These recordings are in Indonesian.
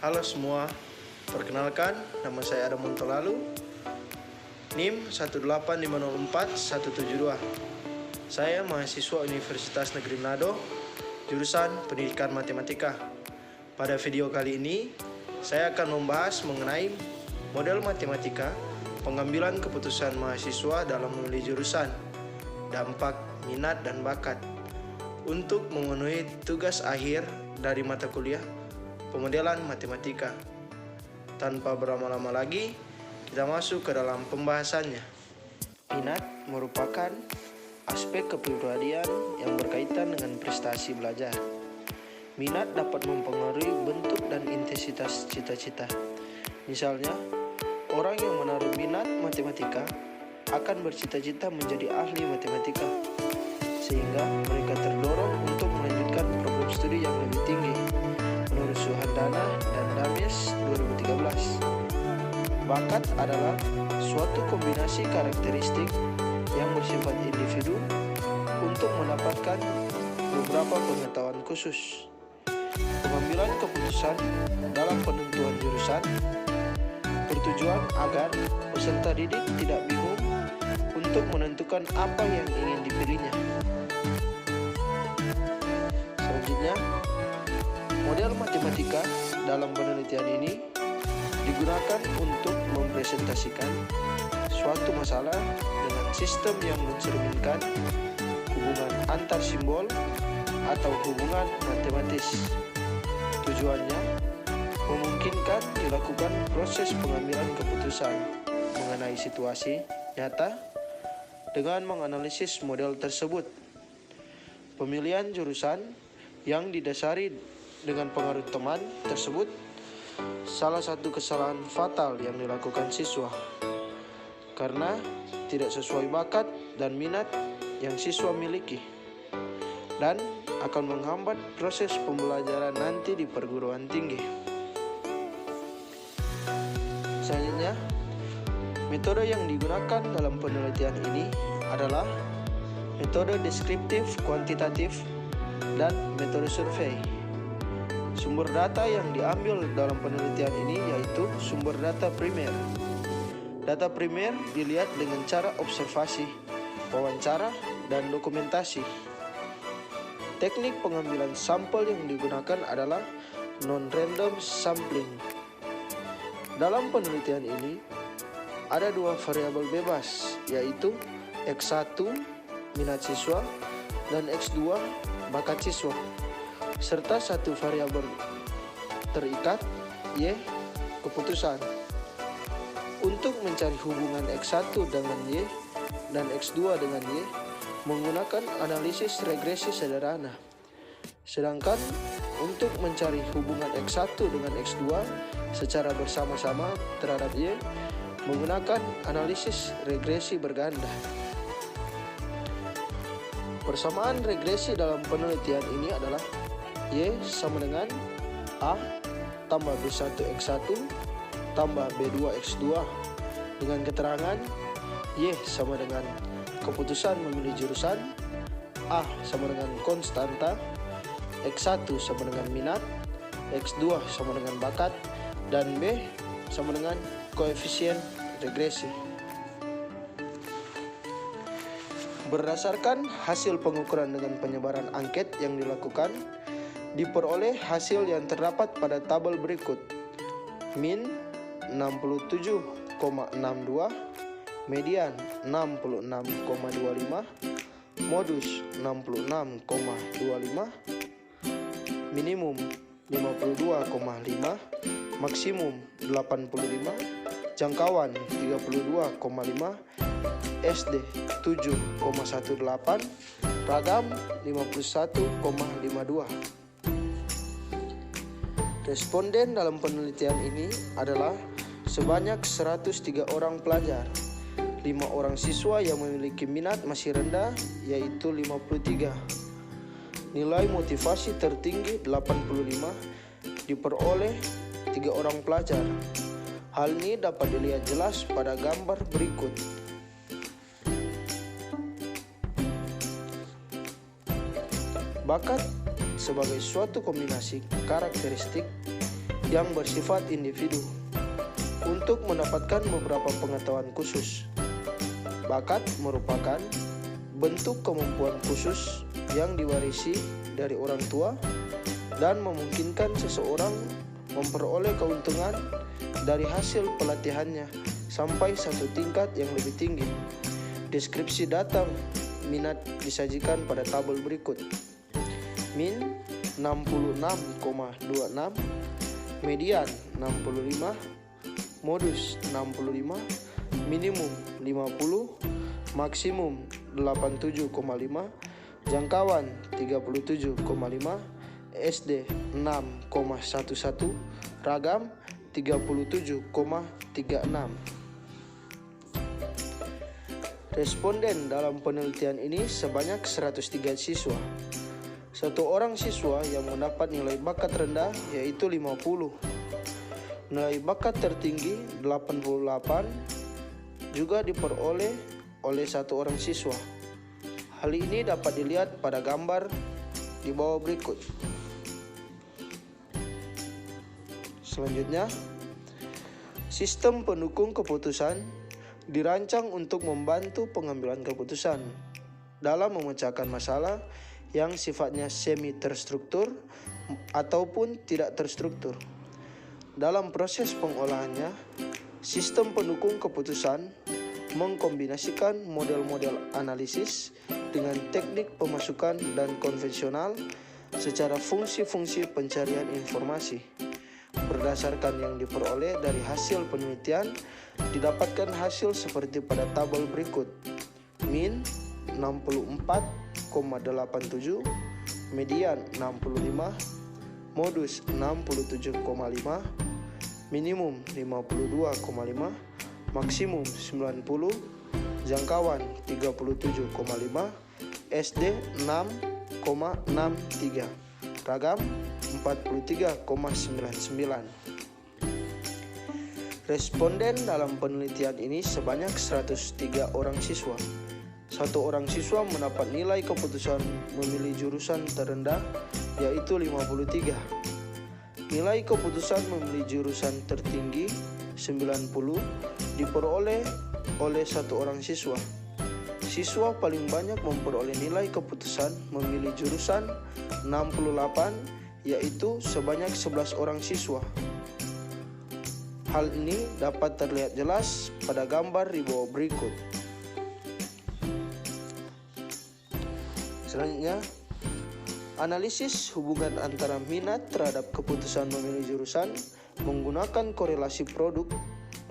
Halo semua, perkenalkan nama saya Adam Montolalu, NIM 18504-172. Saya mahasiswa Universitas Negeri Manado, jurusan Pendidikan Matematika. Pada video kali ini, saya akan membahas mengenai model matematika, pengambilan keputusan mahasiswa dalam memilih jurusan, dampak, minat, dan bakat untuk memenuhi tugas akhir dari mata kuliah pemodelan matematika. Tanpa berlama-lama lagi, kita masuk ke dalam pembahasannya. Minat merupakan aspek kepribadian yang berkaitan dengan prestasi belajar. Minat dapat mempengaruhi bentuk dan intensitas cita-cita. Misalnya, orang yang menaruh minat matematika akan bercita-cita menjadi ahli matematika, sehingga mereka terdorong untuk melanjutkan program studi yang lebih tinggi menurut Suhandana dan Dames 2013. Bakat adalah suatu kombinasi karakteristik yang bersifat individu untuk mendapatkan beberapa pengetahuan khusus. Pengambilan keputusan dalam penentuan jurusan bertujuan agar peserta didik tidak bingung untuk menentukan apa yang ingin dipilihnya. Selanjutnya, model matematika dalam penelitian ini digunakan untuk mempresentasikan suatu masalah dengan sistem yang mencerminkan hubungan antar simbol atau hubungan matematis. Tujuannya memungkinkan dilakukan proses pengambilan keputusan mengenai situasi nyata dengan menganalisis model tersebut. Pemilihan jurusan yang didasari dengan pengaruh teman tersebut salah satu kesalahan fatal yang dilakukan siswa, karena tidak sesuai bakat dan minat yang siswa miliki, dan akan menghambat proses pembelajaran nanti di perguruan tinggi. Selanjutnya, metode yang digunakan dalam penelitian ini adalah metode deskriptif kuantitatif dan metode survei. Sumber data yang diambil dalam penelitian ini yaitu sumber data primer. Data primer dilihat dengan cara observasi, wawancara, dan dokumentasi. Teknik pengambilan sampel yang digunakan adalah non-random sampling. Dalam penelitian ini, ada dua variabel bebas, yaitu X1 minat siswa dan X2 bakat siswa, serta satu variabel terikat, Y, keputusan. Untuk mencari hubungan X1 dengan Y dan X2 dengan Y menggunakan analisis regresi sederhana. Sedangkan untuk mencari hubungan X1 dengan X2 secara bersama-sama terhadap Y menggunakan analisis regresi berganda. Persamaan regresi dalam penelitian ini adalah Y sama dengan A tambah B1X1 tambah B2X2 dengan keterangan Y sama dengan keputusan memilih jurusan, A sama dengan konstanta, X1 sama dengan minat, X2 sama dengan bakat, dan B sama dengan koefisien regresi. Berdasarkan hasil pengukuran dengan penyebaran angket yang dilakukan, diperoleh hasil yang terdapat pada tabel berikut. Min 67,62, median 66,25, modus 66,25, minimum 52,5, maksimum 85, jangkauan 32,5, SD 7,18, ragam 51,52. Responden dalam penelitian ini adalah sebanyak 103 orang pelajar. 5 orang siswa yang memiliki minat masih rendah, yaitu 53. Nilai motivasi tertinggi 85 diperoleh 3 orang pelajar. Hal ini dapat dilihat jelas pada gambar berikut. Bakat sebagai suatu kombinasi karakteristik yang bersifat individu untuk mendapatkan beberapa pengetahuan khusus. Bakat merupakan bentuk kemampuan khusus yang diwarisi dari orang tua dan memungkinkan seseorang memperoleh keuntungan dari hasil pelatihannya sampai satu tingkat yang lebih tinggi. Deskripsi data minat disajikan pada tabel berikut. Min 66,26, median 65, modus 65, minimum 50, maksimum 87,5, jangkauan 37,5, SD 6,11, ragam 37,36. Responden dalam penelitian ini sebanyak 103 siswa. Satu orang siswa yang mendapat nilai bakat rendah yaitu 50. Nilai bakat tertinggi 88 juga diperoleh oleh satu orang siswa. Hal ini dapat dilihat pada gambar di bawah berikut. Selanjutnya, sistem pendukung keputusan dirancang untuk membantu pengambilan keputusan dalam memecahkan masalah yang sifatnya semi terstruktur ataupun tidak terstruktur. Dalam proses pengolahannya, sistem pendukung keputusan mengkombinasikan model-model analisis dengan teknik pemasukan dan konvensional secara fungsi-fungsi pencarian informasi. Berdasarkan yang diperoleh dari hasil penelitian, didapatkan hasil seperti pada tabel berikut. Min 64,87, median 65, modus 67,5, minimum 52,5, maksimum 90, jangkauan 37,5, SD 6,63, ragam 43,99. Responden dalam penelitian ini sebanyak 103 orang siswa. Satu orang siswa mendapat nilai keputusan memilih jurusan terendah yaitu 53. Nilai keputusan memilih jurusan tertinggi 90 diperoleh oleh satu orang siswa. Siswa paling banyak memperoleh nilai keputusan memilih jurusan 68 yaitu sebanyak 11 orang siswa. Hal ini dapat terlihat jelas pada gambar di bawah berikut. Selanjutnya, analisis hubungan antara minat terhadap keputusan memilih jurusan menggunakan korelasi produk.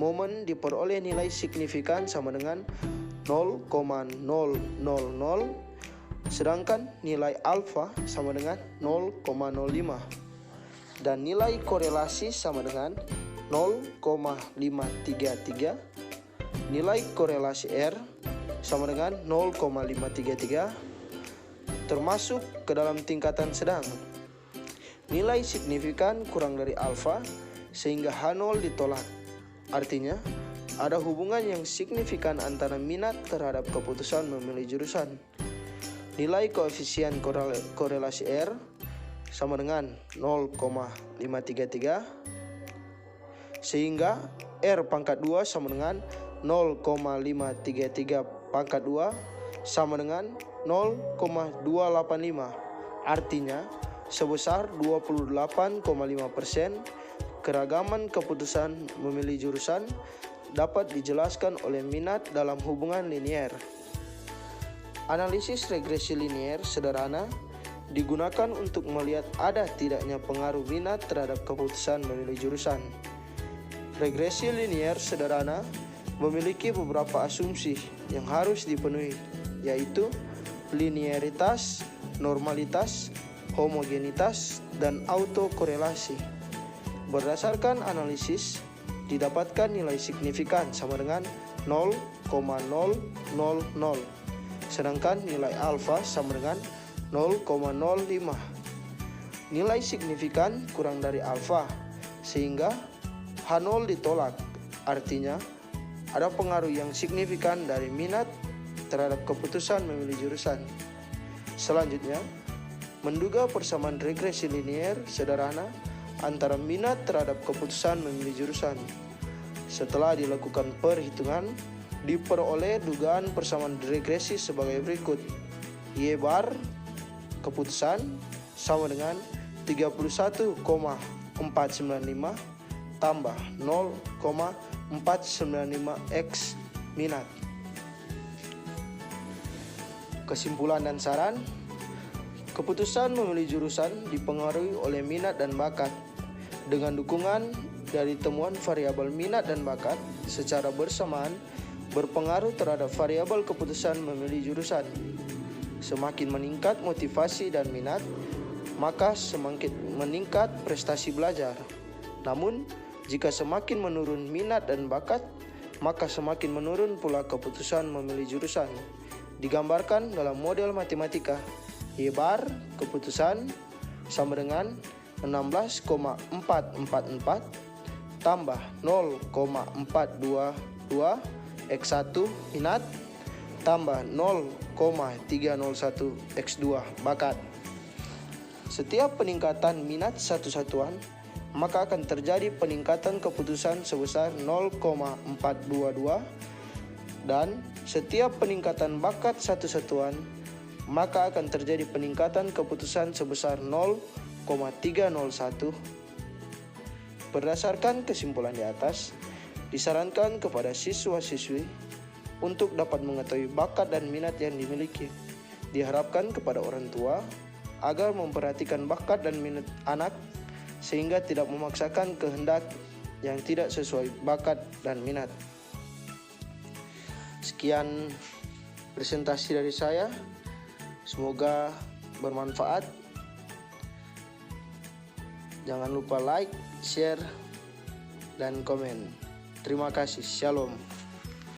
Momen diperoleh nilai signifikan sama dengan 0,000, sedangkan nilai alfa sama dengan 0,05 dan nilai korelasi sama dengan 0,533. Nilai korelasi R sama dengan 0,533 termasuk ke dalam tingkatan sedang. Nilai signifikan kurang dari alfa sehingga H0 ditolak. Artinya, ada hubungan yang signifikan antara minat terhadap keputusan memilih jurusan. Nilai koefisien korelasi R sama dengan 0,533 sehingga R pangkat 2 sama dengan 0,533 pangkat 2 sama dengan 0,285. Artinya sebesar 28,5% keragaman keputusan memilih jurusan dapat dijelaskan oleh minat dalam hubungan linier. Analisis regresi linier sederhana digunakan untuk melihat ada tidaknya pengaruh minat terhadap keputusan memilih jurusan. Regresi linier sederhana memiliki beberapa asumsi yang harus dipenuhi, yaitu linearitas, normalitas, homogenitas, dan autokorelasi. Berdasarkan analisis, didapatkan nilai signifikan sama dengan 0,000, sedangkan nilai alfa sama dengan 0,05. Nilai signifikan kurang dari alfa, sehingga H0 ditolak. Artinya, ada pengaruh yang signifikan dari minat terhadap keputusan memilih jurusan. Selanjutnya, menduga persamaan regresi linier sederhana antara minat terhadap keputusan memilih jurusan. Setelah dilakukan perhitungan, diperoleh dugaan persamaan regresi sebagai berikut. Y bar keputusan sama dengan 31,495 tambah 0,495 X minat. Kesimpulan dan saran. Keputusan memilih jurusan dipengaruhi oleh minat dan bakat. Dengan dukungan dari temuan variabel minat dan bakat secara bersamaan berpengaruh terhadap variabel keputusan memilih jurusan. Semakin meningkat motivasi dan minat, maka semakin meningkat prestasi belajar. Namun, jika semakin menurun minat dan bakat, maka semakin menurun pula keputusan memilih jurusan. Digambarkan dalam model matematika. Y bar keputusan sama dengan 16,444 tambah 0,422 X1 minat tambah 0,301 X2 bakat. Setiap peningkatan minat satu satuan, maka akan terjadi peningkatan keputusan sebesar 0,422, dan setiap peningkatan bakat satu satuan, maka akan terjadi peningkatan keputusan sebesar 0,301. Berdasarkan kesimpulan di atas, disarankan kepada siswa-siswi untuk dapat mengetahui bakat dan minat yang dimiliki. Diharapkan kepada orang tua agar memperhatikan bakat dan minat anak sehingga tidak memaksakan kehendak yang tidak sesuai bakat dan minat. Sekian presentasi dari saya. Semoga bermanfaat. Jangan lupa like, share, dan komen. Terima kasih. Shalom.